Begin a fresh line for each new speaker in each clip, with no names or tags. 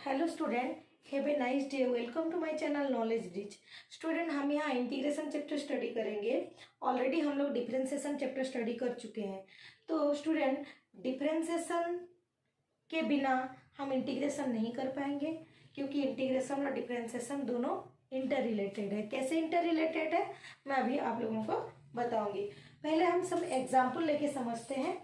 Hello student, have a nice day. Welcome to my channel knowledge rich. Student, हम यहाँ integration chapter study करेंगे। Already हम लोग differentiation chapter study कर चुके हैं। तो स्टूडेंट, डिफरेंशिएशन के बिना हम इंटीग्रेशन नहीं कर पाएंगे, क्योंकि इंटीग्रेशन और डिफरेंशिएशन दोनों इंटर रिलेटेड है। कैसे इंटर रिलेटेड है मैं अभी आप लोगों को बताऊंगी। पहले हम सब एग्जाम्पल लेके समझते हैं।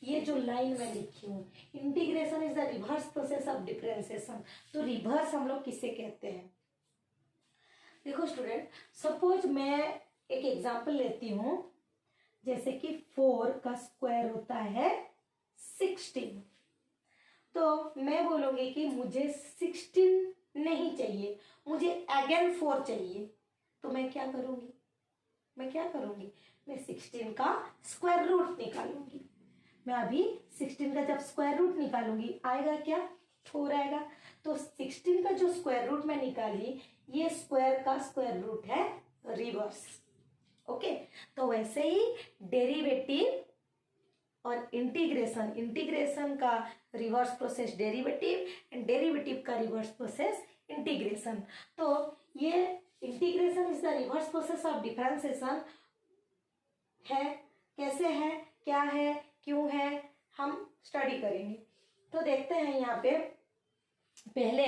ये जो लाइन में लिखी हूँ, integration is the reverse process of differentiation. तो रिवर्स हम लोग किसे कहते हैं? देखो स्टूडेंट, सपोज मैं एक एग्जांपल लेती हूँ, जैसे कि 4 का स्क्वायर होता है 16। तो मैं बोलूंगी कि मुझे 16 नहीं चाहिए, मुझे अगेन 4 चाहिए। तो मैं क्या करूंगी? मैं 16 का स्क्वायर रूट निकालूंगी। मैं अभी 16 का जब स्क्वायर रूट निकालूंगी, आएगा क्या? 4 आएगा। तो 16 का जो स्क्वायर रूट मैं निकाली, ये स्क्वायर का स्क्वायर रूट है रिवर्स। ओके, तो वैसे ही डेरिवेटिव और इंटीग्रेशन का reverse process derivative and derivative का रिवर्स प्रोसेस इंटीग्रेशन। तो ये integration is the reverse process of differentiation है। कैसे है, क्या है, क्यों है, हम स्टडी करेंगे। तो देखते हैं यहाँ पे। पहले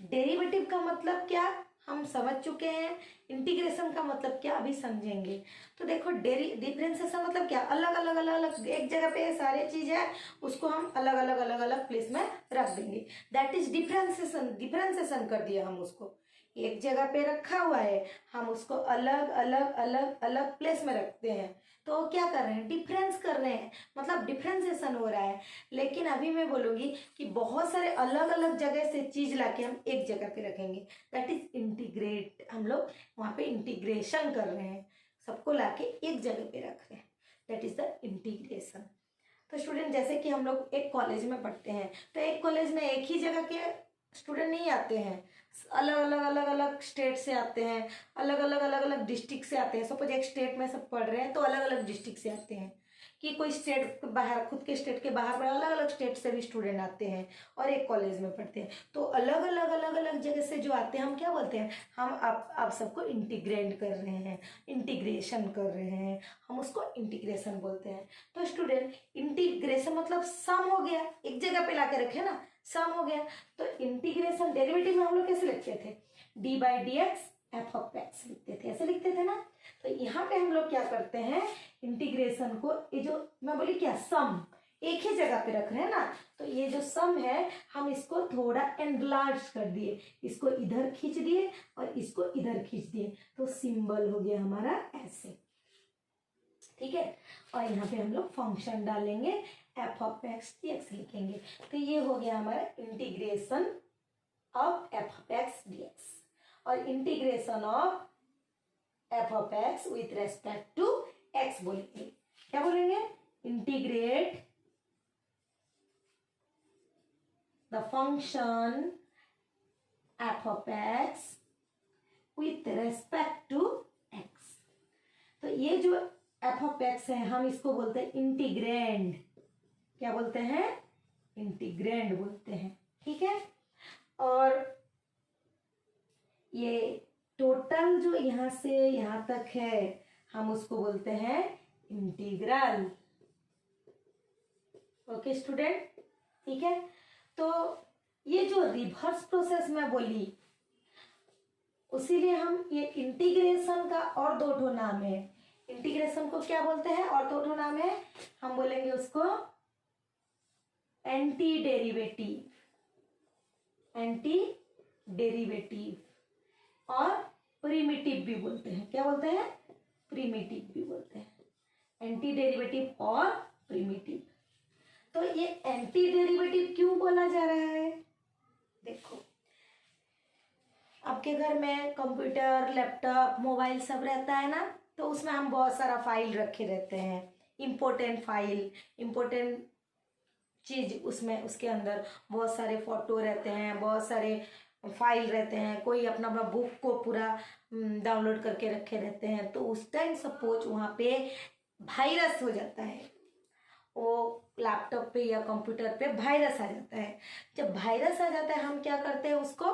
डेरिवेटिव का मतलब क्या हम समझ चुके हैं, इंटीग्रेशन का मतलब क्या अभी समझेंगे। तो देखो, डिफरेंशिएशन मतलब क्या? अलग अलग एक जगह पे सारे चीज है, उसको हम अलग अलग प्लेस में रख देंगे। दैट इज डिफरेंशिएशन कर दिया हम उसको। एक जगह पे रखा हुआ है, हम उसको अलग अलग प्लेस में रखते हैं। तो क्या कर रहे हैं? डिफरेंस कर रहे हैं, मतलब डिफरेंशिएशन हो रहा है। लेकिन अभी मैं बोलूंगी कि बहुत सारे अलग अलग जगह से चीज लाके हम एक जगह पे रखेंगे। That is integrate. हम लोग वहां पे इंटीग्रेशन कर रहे हैं, सबको लाके एक जगह पे रख रहे हैं। That is the integration. तो स्टूडेंट, जैसे कि हम लोग एक कॉलेज में पढ़ते हैं, तो एक कॉलेज में एक ही जगह के स्टूडेंट नहीं आते हैं, अलग अलग स्टेट से आते हैं, अलग अलग डिस्ट्रिक्ट से आते हैं। सपोज एक स्टेट में सब पढ़ रहे हैं, तो अलग अलग डिस्ट्रिक्ट से आते हैं। कि कोई स्टेट बाहर, खुद के स्टेट के बाहर अलग अलग स्टेट से भी स्टूडेंट आते हैं और एक कॉलेज में पढ़ते हैं। तो अलग अलग जगह से जो आते हैं, हम क्या बोलते हैं? हम आप सबको इंटीग्रेट कर रहे हैं, इंटीग्रेशन कर रहे हैं, हम उसको इंटीग्रेशन बोलते हैं। तो स्टूडेंट, इंटीग्रेशन मतलब सम हो गया, एक जगह पे लाके रखे ना, सम हो गया। तो इंटीग्रेशन डेरिवेटिव में हम लोग कैसे लिखते थे? डी/dx f(x) लिखते थे, ऐसे लिखते थे ना। तो यहाँ पे हम लोग क्या करते हैं? इंटीग्रेशन को, ये जो मैं बोली क्या, सम एक ही जगह पे रख रहे हैं ना, तो ये जो सम है, हम इसको थोड़ा एनलार्ज कर दिए, इसको इधर खींच दिए और इसको इधर खींच दिए, तो सिंबल हो गया हमारा ऐसे। ठीक है, और यहाँ पे हम लोग फंक्शन डालेंगे, f(x) dx लिखेंगे। तो ये हो गया हमारा इंटीग्रेशन ऑफ f(x) dx और integration of f(x) with respect to x बोलेंगे। क्या बोलेंगे? Integrate the function f(x) with respect to x। तो ये जो f(x) है, हम इसको बोलते हैं इंटीग्रैंड। क्या बोलते हैं? इंटीग्रैंड बोलते हैं। ठीक है, और ये टोटल जो यहां से यहां तक है, हम उसको बोलते हैं इंटीग्रल। ओके स्टूडेंट, ठीक है। तो ये जो रिवर्स प्रोसेस मैं बोली, उसीलिए हम ये इंटीग्रेशन का और दो ठो नाम है। इंटीग्रेशन को क्या बोलते हैं? और दो ठो नाम है, हम बोलेंगे उसको एंटी डेरिवेटिव और प्रिमिटिव भी बोलते हैं। क्या बोलते हैं? प्रिमिटिव भी बोलते हैं, एंटी डेरिवेटिव और प्रिमिटिव। तो ये एंटी डेरिवेटिव क्यों बोला जा रहा है? देखो, आपके घर में कंप्यूटर, लैपटॉप, मोबाइल सब रहता है ना, तो उसमें हम बहुत सारा फाइल रखे रहते हैं, इम्पोर्टेंट फाइल, इम्पोर्टेंट चीज उसमें, उसके अंदर बहुत सारे फोटो रहते हैं, बहुत सारे फाइल रहते हैं। कोई अपना अपना बुक को पूरा डाउनलोड करके रखे रहते हैं। तो उस टाइम सपोज वहाँ पे वायरस हो जाता है, वो लैपटॉप पे या कंप्यूटर पे वायरस आ जाता है। जब वायरस आ जाता है हम क्या करते हैं, उसको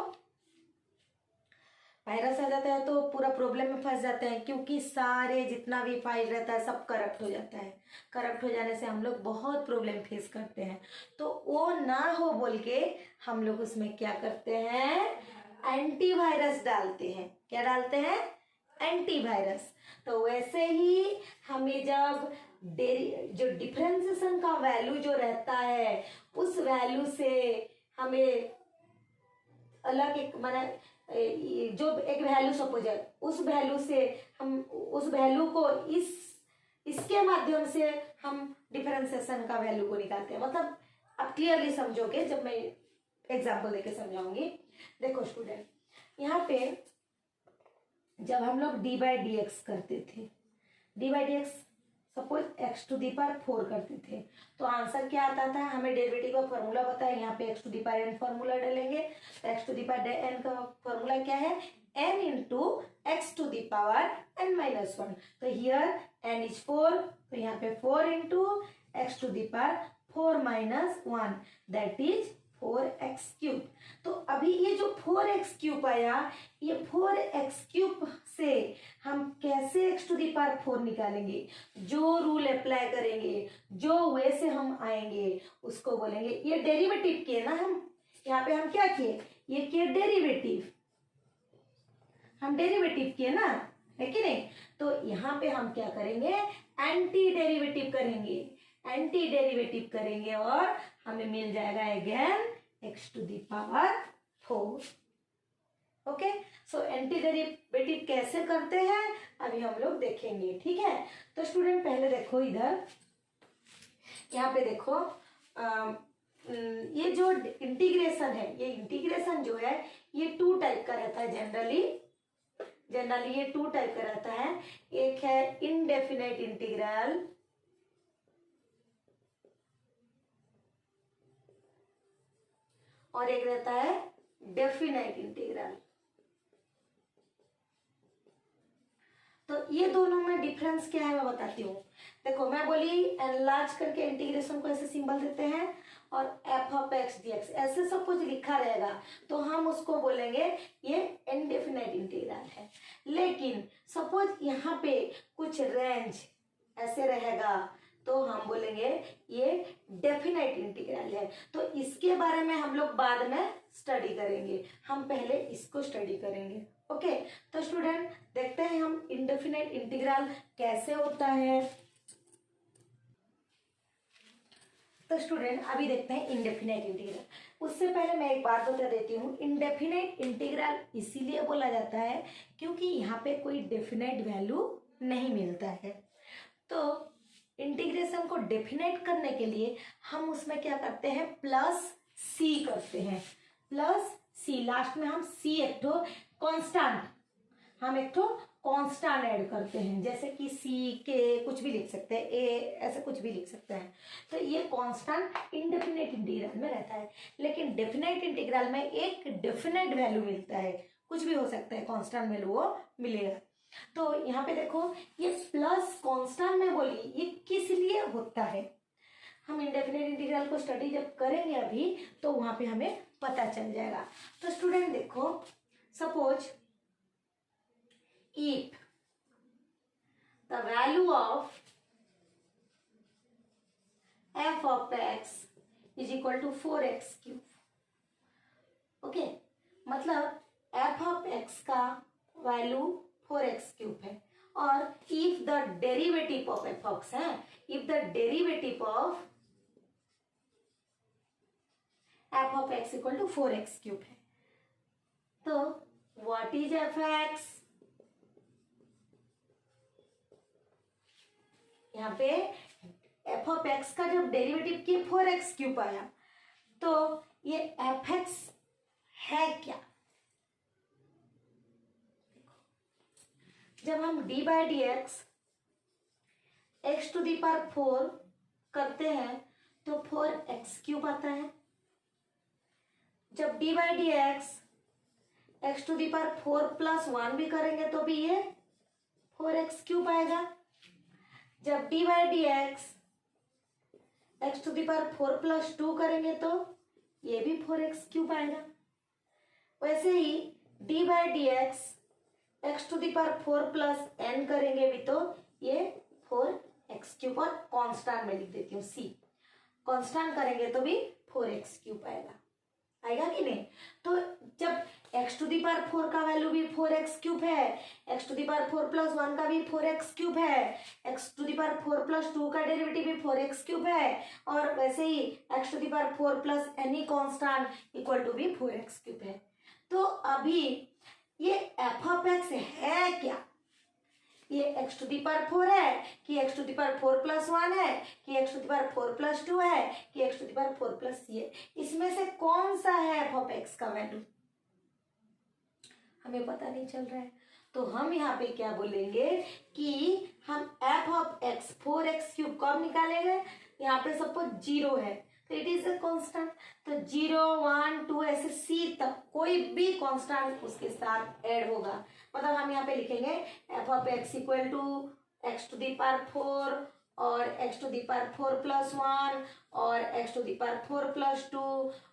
वायरस आ जाता है तो पूरा प्रॉब्लम में फंस जाते हैं, क्योंकि सारे जितना भी फाइल रहता है सब करप्ट हो जाता है। करप्ट हो जाने से हम लोग बहुत प्रॉब्लम फेस करते हैं। तो वो ना हो बोल के हम लोग उसमें क्या करते हैं, एंटीवायरस डालते हैं। क्या डालते हैं, एंटीवायरस। तो वैसे ही हमें जब जो डिफरेंशिएशन का वैल्यू जो रहता है उस वैल्यू से हमें अलग एक माना जो एक वैल्यू सपोज है, उस वैल्यू से हम उस वैल्यू को इसके माध्यम से हम डिफरेंशिएशन का वैल्यू को निकालते हैं। मतलब आप क्लियरली समझोगे जब मैं एग्जांपल देके समझाऊंगी। देखो स्टूडेंट, यहाँ पे जब हम लोग डी बाई डी एक्स करते थे, d by D x suppose x to the power 4 करते थे, तो आंसर क्या आता था, हमें डेरिवेटिव का फॉर्मूला बताया, यहाँ पे x to the power n formula डालेंगे। तो x to the power n का फॉर्मूला क्या है, n into x to the power n minus 1। तो हियर एन इज 4, तो यहाँ पे 4 into x to the power 4 minus 1 that is 4x cube. तो अभी ये जो 4x क्यूब आया, ये 4x क्यूब से हम कैसे x टू दी पावर 4 निकालेंगे, जो रूल अप्लाई करेंगे, जो वे से हम आएंगे उसको बोलेंगे, ये डेरिवेटिव किए ना हम, यहाँ पे हम क्या किए, ये किए डेरिवेटिव, हम डेरिवेटिव किए ना, है कि नहीं। तो यहाँ पे हम क्या करेंगे, एंटी डेरिवेटिव करेंगे, एंटी डेरिवेटिव करेंगे और हमें मिल जाएगा again x to the power 4। Okay, so anti derivative कैसे करते हैं अभी हम लोग देखेंगे, ठीक है। तो स्टूडेंट पहले देखो इधर, यहाँ पे देखो ये जो इंटीग्रेशन है, ये इंटीग्रेशन जो है ये 2 टाइप का रहता है जनरली ये 2 टाइप का रहता है। एक है इनडेफिनेट इंटीग्रल और एक रहता है डेफिनेट इंटीग्रल। तो ये दोनों में डिफरेंस क्या है मैं बताती हूँ। देखो मैं बोली एनलार्ज करके इंटीग्रेशन को ऐसे सिंबल देते हैं और F of x D x ऐसे सब कुछ लिखा रहेगा, तो हम उसको बोलेंगे ये इनडेफिनेट इंटीग्रल है। लेकिन सपोज यहाँ पे कुछ रेंज ऐसे रहेगा तो हम बोलेंगे ये डेफिनेट इंटीग्रल है। तो इसके बारे में हम लोग बाद में स्टडी करेंगे, हम पहले इसको स्टडी करेंगे। ओके, तो स्टूडेंट देखते हैं हम इंडेफिनेट इंटीग्रल कैसे होता है। तो स्टूडेंट अभी देखते हैं इंडेफिनेट इंटीग्रल। उससे पहले मैं एक बात बता देती हूँ, इंडेफिनेट इंटीग्रल इसीलिए बोला जाता है क्योंकि यहाँ पे कोई डेफिनेट वैल्यू नहीं मिलता है। तो इंटीग्रेशन को डेफिनेट करने के लिए हम उसमें क्या करते हैं, प्लस सी करते हैं, प्लस सी, लास्ट में हम सी एक ठो कॉन्स्टेंट, हम एक ठो कॉन्स्टेंट ऐड करते हैं, जैसे कि सी के कुछ भी लिख सकते हैं, ए ऐसे कुछ भी लिख सकते हैं। तो ये कॉन्स्टेंट इंडेफिनेट इंटीग्रल में रहता है, लेकिन डेफिनेट इंटीग्रल में एक डेफिनेट वैल्यू मिलता है, कुछ भी हो सकता है, कॉन्स्टेंट वैल्यू वो मिलेगा। तो यहाँ पे देखो ये प्लस कॉन्स्टेंट में बोली ये किस लिए होता है, हम इंडेफिनेट इंटीग्रल को स्टडी जब करेंगे अभी तो वहां पे हमें पता चल जाएगा। तो स्टूडेंट देखो, suppose if the value of F of X is equal to 4x cube. Okay, मतलब एफ ऑफ एक्स का वैल्यू 4x क्यूब है, और if the derivative of F of है, if the derivative of F of X equal to 4x cube है, तो what is F x, यहाँ पे F of X का जब डेरिवेटिव किए 4x क्यूब आया, तो ये एफ एक्स है क्या। जब हम d by D x to the power 4 करते हैं तो 4x क्यूब आता है। जब D by D x to the power 4 plus 1 भी करेंगे तो भी ये 4x क्यूब आएगा। जब D by D x to the power 4 plus 2 करेंगे तो ये भी 4x³ आएगा। वैसे ही D by D x to the power 4 plus n करेंगे भी तो ये 4x³ और कांस्टेंट में लिख देती हूँ c, कांस्टेंट करेंगे तो भी 4x³ आएगा, आएगा कि नहीं। तो जब x टू दी पावर 4 का वैल्यू भी 4x³ है, x to the power 4 plus 1 का भी 4x³ है, x to the power 4 plus 2 का डेरिवेटिव भी 4x³ है, और वैसे ही x to the power 4 plus any constant equal to भी 4x³ है। तो अभी ये f ऑफ x है क्या, ये x टू दी पावर 4 है कि x to the power 4 plus 1 है कि x to the power 4 plus 2 है कि x to the power 4 plus c है, इसमें से कौन सा है f ऑफ x का वैल्यू, हमें पता नहीं चल रहा है। तो हम यहाँ पे क्या बोलेंगे कि हम f ऑफ x 4x³ कब निकालेंगे, यहाँ पे सपोज 0 है तो इट इज अ कांस्टेंट, तो 0 1 2 ऐसे c तक कोई भी कांस्टेंट उसके साथ ऐड होगा, मतलब हम यहाँ पे लिखेंगे f of x equal to x to the power 4 और x to the power 4 plus 1 और x to the power 4 plus 2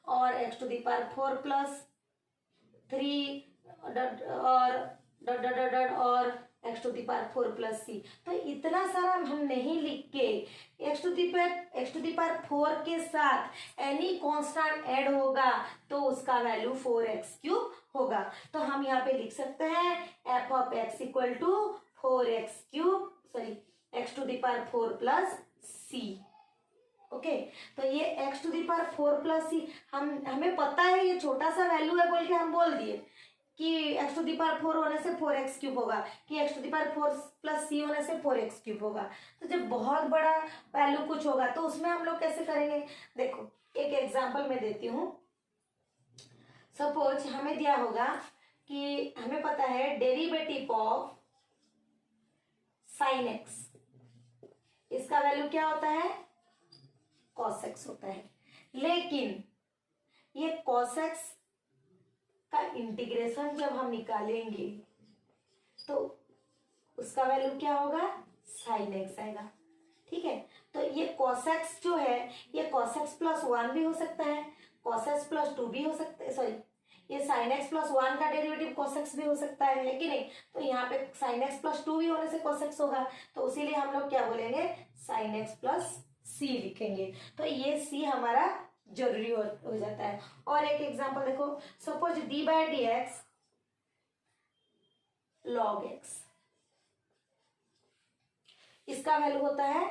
और x to the power 4 plus 3 और डॉट डॉट डॉट डॉट और x to the power 4 plus c। तो इतना सारा हम नहीं लिख के x टू दी पावर 4 के साथ एनी कांस्टेंट ऐड होगा तो उसका वैल्यू 4x³ होगा। तो हम यहाँ पे लिख सकते हैं f of x equal to 4x³ sorry x to the power 4 plus c। Okay, तो ये x to the power 4 plus c हमें पता है ये छोटा सा वैल्यू है बोल के हम बोल दिए कि x टू दी पावर 4 होने से 4x³ होगा कि x to the power 4 plus c होने से 4x³ होगा। तो जब बहुत बड़ा वैल्यू कुछ होगा तो उसमें हम लोग कैसे करेंगे, देखो एक एग्जांपल मैं देती हूँ। सपोज हमें दिया होगा कि हमें पता है डेरिवेटिव ऑफ साइन x, इसका वैल्यू क्या होता है cos x होता है, लेकिन ये cos x का इंटीग्रेशन जब हम निकालेंगे तो उसका वैल्यू क्या होगा साइन x आएगा, ठीक है। तो ये cos x जो है ये cos x प्लस 1 भी हो सकता है, cos x प्लस 2 भी हो सकता है, सॉरी ये sin x प्लस 1 का डेरिवेटिव cos x भी हो सकता है कि नहीं। तो यहाँ पे sin x प्लस 2 भी होने से cos x होगा, तो इसीलिए हम लोग क्या बोलेंगे sin x प्लस c लिखेंगे। तो ये c हमारा जरूरी हो जाता है। और एक एग्जांपल देखो, suppose D by D x log x, इसका वैल्यू होता है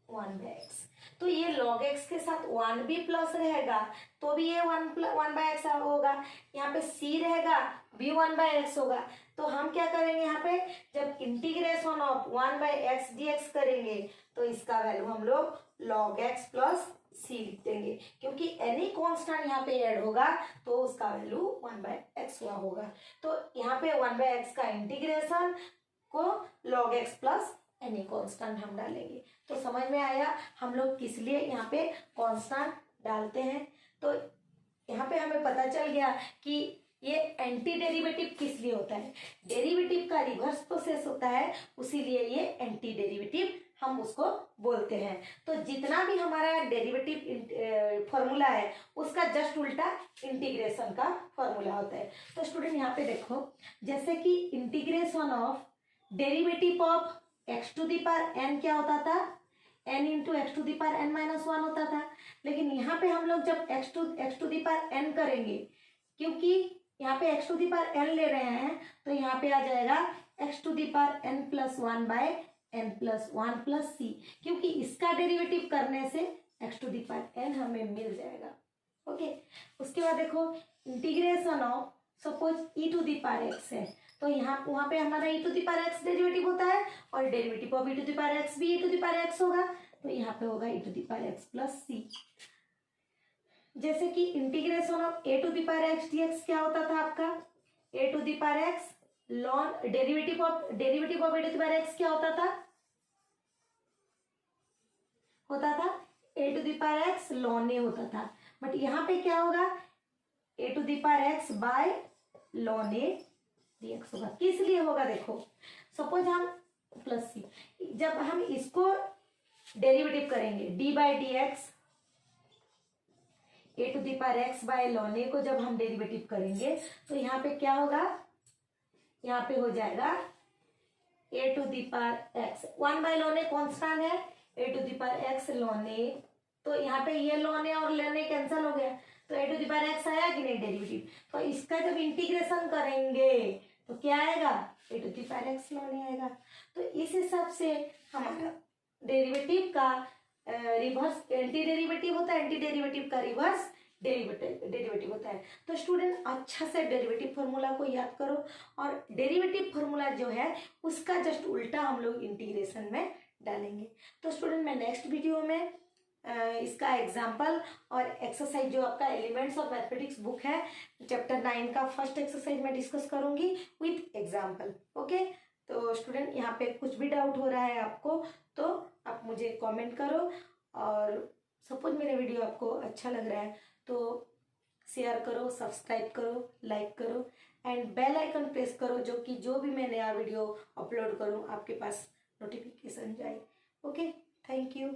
1/x। तो ये log x के साथ 1 भी प्लस रहेगा तो भी ये 1/x होगा, यहाँ पे c रहेगा भी 1/x होगा। तो हम क्या करेंगे, यहाँ पे जब इंटीग्रेशन ऑफ 1/x dx करेंगे तो इसका वैल्यू हम लोग log x प्लस c लिख देंगे, क्योंकि एनी कांस्टेंट यहाँ पे ऐड होगा तो उसका वैल्यू 1/x हुआ होगा। तो यहाँ पे 1/x का इंटीग्रेशन को log x plus any constant हम डालेंगे। तो समझ में आया हम लोग किस लिए यहाँ पे कांस्टेंट डालते हैं। तो यहाँ पे हमें पता चल गया कि ये एंटी डेरिवेटिव किस लिए होता है, डेरिवेटिव का रिवर्स प्रोसेस होता है, उसीलिए ये एंटी डेरिवेटिव हम उसको बोलते हैं। तो जितना भी हमारा डेरिवेटिव फॉर्मूला है उसका जस्ट उल्टा इंटीग्रेशन का फॉर्मूला होता है। तो स्टूडेंट यहाँ पे देखो, जैसे कि integration of derivative of x to the power n क्या होता था, n into x to the power n minus 1 होता था, लेकिन यहाँ पे हम लोग जब x to the power n करेंगे, क्योंकि यहाँ पे x to the power n ले रहे हैं तो यहाँ पे आ जाएगा x to the power n plus 1 by n plus 1 plus c, क्योंकि इसका डेरिवेटिव करने से x to the power n हमें मिल जाएगा। ओके, उसके बाद देखो integration of suppose e to the power x है, तो यहाँ वहाँ पे हमारा e to the power x derivative होता है और derivative of e to the power x भी e to the power x होगा, तो यहाँ पे होगा e to the power x plus c। जैसे कि integration of a to the power x dx क्या होता था आपका, a to the power x ln derivative of a to the power x क्या होता था a to the power x ln a होता था, बट यहाँ पे क्या होगा a to the power x by ln a dx होगा। किस लिए होगा देखो, सपोज हम प्लस c, जब हम इसको डेरिवेटिव करेंगे D by D X A to the power X by ln A को जब हम डेरिवेटिव करेंगे तो यहाँ पे क्या होगा, यहाँ पे हो जाएगा A to the power X, 1 by ln A constant है, A to the power X ln A, तो यहाँ पे ये लॉन ए और लॉन ए कैंसिल हो गया, तो ए टू दी पावर एक्स आया कि नहीं डेरिवेटिव। तो इसका जब इंटीग्रेशन करेंगे तो क्या आएगा, A to the power X ln A आएगा। तो इस हिसाब से हमारा डेरिवेटिव का रिवर्स एंटी डेरिवेटिव होता है, एंटी डेरिवेटिव का रिवर्स डेरिवेटिव होता है। तो स्टूडेंट अच्छा से डेरिवेटिव फॉर्मूला को याद करो, और डेरिवेटिव फॉर्मूला जो है उसका जस्ट उल्टा हम लोग इंटीग्रेशन में डालेंगे। तो स्टूडेंट मैं नेक्स्ट वीडियो में इसका एग्जाम्पल और एक्सरसाइज जो आपका एलिमेंट्स ऑफ मैथमेटिक्स बुक है चैप्टर 9 का फर्स्ट एक्सरसाइज में डिस्कस करूंगी विथ एग्जाम्पल। ओके, तो स्टूडेंट यहाँ पे कुछ भी डाउट हो रहा है आपको तो आप मुझे कमेंट करो, और सपोज मेरा वीडियो आपको अच्छा लग रहा है तो शेयर करो, सब्सक्राइब करो, लाइक करो एंड बेल आइकन प्रेस करो, जो भी मैं नया वीडियो अपलोड करूँ आपके पास नोटिफिकेशन जाए। Okay, thank you.